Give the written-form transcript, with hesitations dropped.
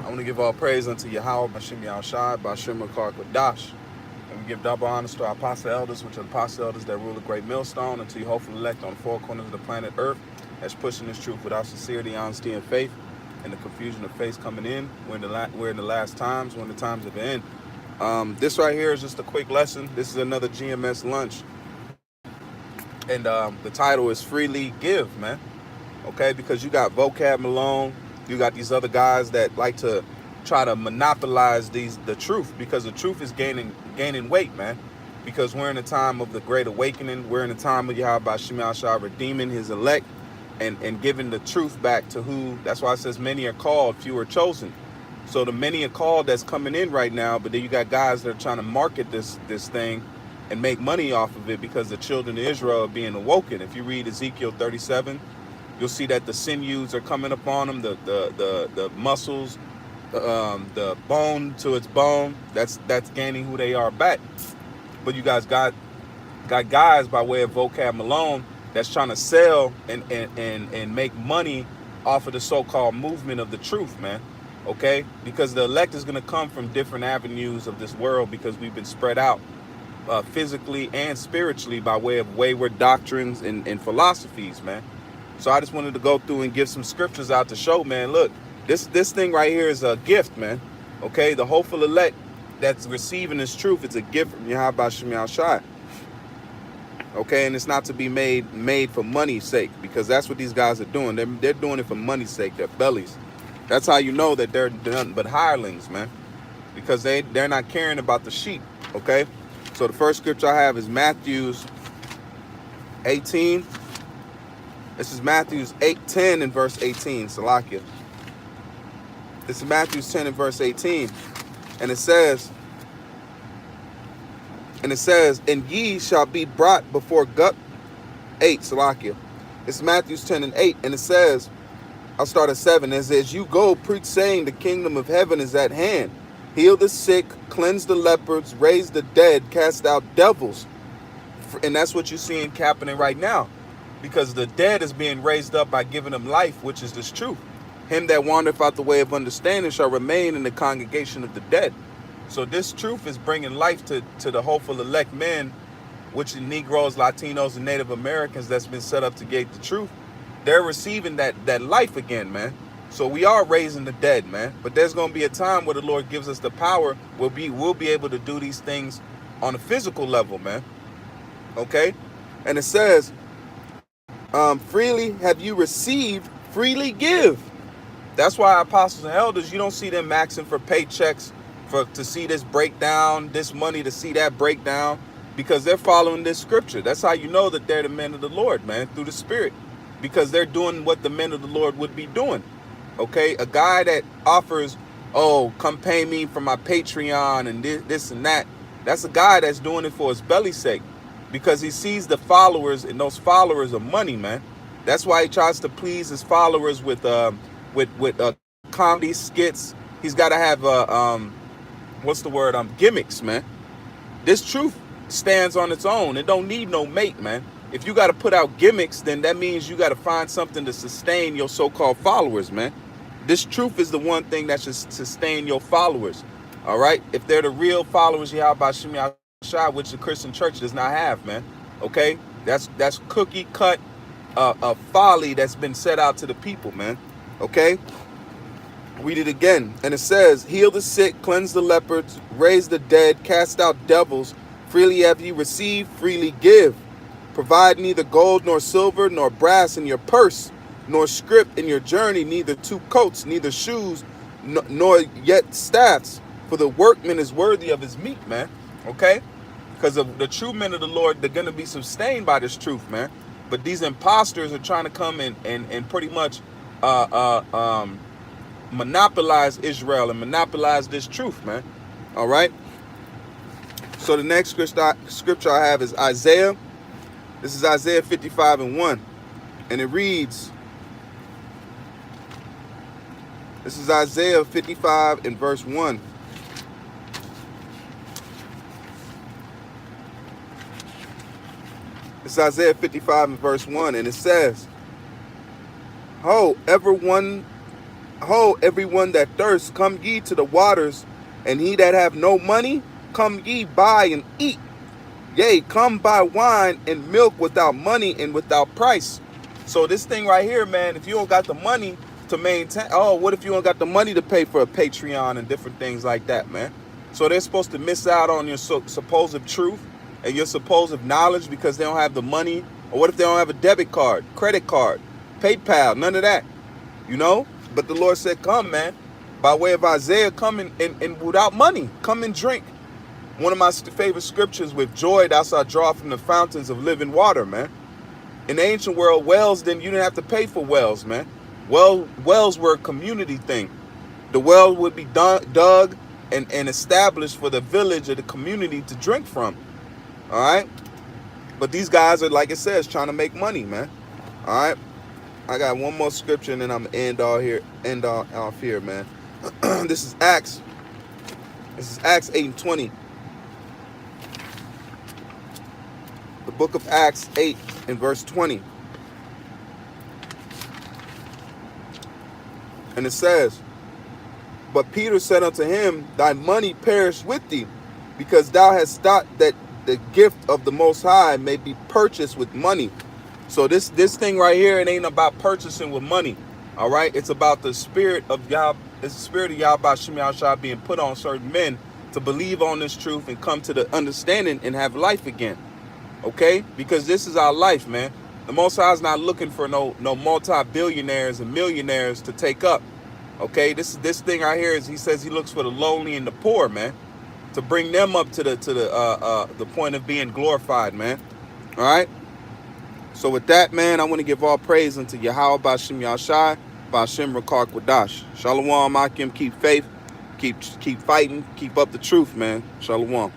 I want to give all praise unto Yahweh, Bashem Yahushai, Bashem Rakar Kodash. And we give double honors to our apostle elders, which are the apostle elders that rule the great millstone, and to you hopefully elect on the four corners of the planet Earth, that's pushing this truth without sincerity, honesty, and faith, and the confusion of faith coming in. We're in the last times, we're in the times of the end. This right here is just a quick lesson. This is another GMS lunch. And the title is Freely Give, man. Okay, because you got Vocab Malone, you got these other guys that like to try to monopolize the truth, because the truth is gaining weight, man. Because we're in a time of the Great Awakening. We're in a time of Yahweh Bashem Yahushua redeeming his elect and giving the truth back to who. That's why it says many are called, few are chosen. So the many are called that's coming in right now, but then you got guys that are trying to market this thing and make money off of it, because the children of Israel are being awoken. If you read Ezekiel 37, you'll see that the sinews are coming upon them, the muscles, the bone to its bone. That's gaining who they are back. But you guys got guys by way of Vocab Malone that's trying to sell and make money off of the so-called movement of the truth, man. Okay, because the elect is going to come from different avenues of this world, because we've been spread out physically and spiritually by way of wayward doctrines and philosophies, man. So I just wanted to go through and give some scriptures out to show, man, look, this thing right here is a gift, man. Okay, the hopeful elect that's receiving this truth, it's a gift from Yahweh Bashem Yahushai. Okay, and it's not to be made for money's sake, because that's what these guys are doing. They're doing it for money's sake, their bellies. That's how you know that they're nothing but hirelings, man, because they're not caring about the sheep. Okay, so the first scripture I have is Matthew's 18. This is Matthew's 10 and verse 18, Salakia. This is Matthew's 10 and verse 18. And it says, and ye shall be brought before 8, Salakia. It's Matthew's 10 and 8. And it says, I'll start at 7. It says, you go preach saying the kingdom of heaven is at hand. Heal the sick, cleanse the lepers, raise the dead, cast out devils. And that's what you're seeing happening right now. Because the dead is being raised up by giving them life, which is this truth. Him that wandereth out the way of understanding shall remain in the congregation of the dead. So this truth is bringing life to the hopeful elect men, which are Negroes, Latinos, and Native Americans that's been set up to gate the truth. They're receiving that life again, man. So we are raising the dead, man. But there's going to be a time where the Lord gives us the power. We'll be able to do these things on a physical level, man. Okay? And it says, freely have you received, freely give. That's why apostles and elders, you don't see them maxing for paychecks to see this breakdown, this money to see that breakdown, because they're following this scripture. That's how you know that they're the men of the Lord, man, through the Spirit, because they're doing what the men of the Lord would be doing. Okay, a guy that offers, oh, come pay me for my Patreon and this and that, that's a guy that's doing it for his belly's sake, because he sees the followers, and those followers are money, man. That's why he tries to please his followers with comedy skits. He's got to have what's the word? Gimmicks, man. This truth stands on its own. It don't need no mate, man. If you got to put out gimmicks, then that means you got to find something to sustain your so-called followers, man. This truth is the one thing that should sustain your followers. All right, if they're the real followers, Yahweh Bashem Yahushua, which the Christian church does not have, man. Okay, that's cookie cut folly that's been set out to the people, man. Okay, read it again. And it says, heal the sick, cleanse the lepers, raise the dead, cast out devils. Freely have ye received, freely give. Provide neither gold nor silver nor brass in your purse, nor scrip in your journey, neither two coats, neither shoes, nor yet staffs. For the workman is worthy of his meat, man. Okay? Because of the true men of the Lord, they're going to be sustained by this truth, man. But these imposters are trying to come in and pretty much monopolize Israel and monopolize this truth, man. All right? So the next scripture I have is Isaiah. This is Isaiah 55 and 1. And it reads, this is Isaiah 55 and verse 1. It's Isaiah 55 and verse 1, and it says, ho, ever one Ho, everyone that thirsts, come ye to the waters, and he that have no money, come ye buy and eat. Yea, come buy wine and milk without money and without price. So this thing right here, man, if you don't got the money to maintain, oh, what if you don't got the money to pay for a Patreon and different things like that, man? So they're supposed to miss out on your supposed truth and your supposed knowledge because they don't have the money. Or what if they don't have a debit card, credit card, PayPal, none of that, you know? But the Lord said, come, man, by way of Isaiah, come and without money, come and drink. One of my favorite scriptures, with joy thou shalt draw from the fountains of living water, man. In the ancient world, wells, then you didn't have to pay for wells, man. Wells were a community thing. The well would be dug and established for the village or the community to drink from. All right? But these guys are, like it says, trying to make money, man. All right? I got one more scripture and then I'm gonna end off here, man. This is Acts 8:20. The book of Acts 8 and verse 20. And it says, but Peter said unto him, thy money perish with thee, because thou hast thought that the gift of the Most High may be purchased with money. So this thing right here, it ain't about purchasing with money. All right, it's about the spirit of Yah. It's the spirit of Yahweh Shem Yahushua being put on certain men to believe on this truth and come to the understanding and have life again. Okay, because this is our life, man. The Most High is not looking for no multi-billionaires and millionaires to take up. Okay, this thing right here is, he says he looks for the lowly and the poor, man, to bring them up to the point of being glorified, man. All right. So with that, man, I want to give all praise unto Yahweh B'Shem Yahshai, B'Shem Rakar Kwadash. Shalom, Akim. Keep faith, keep fighting, keep up the truth, man. Shalom.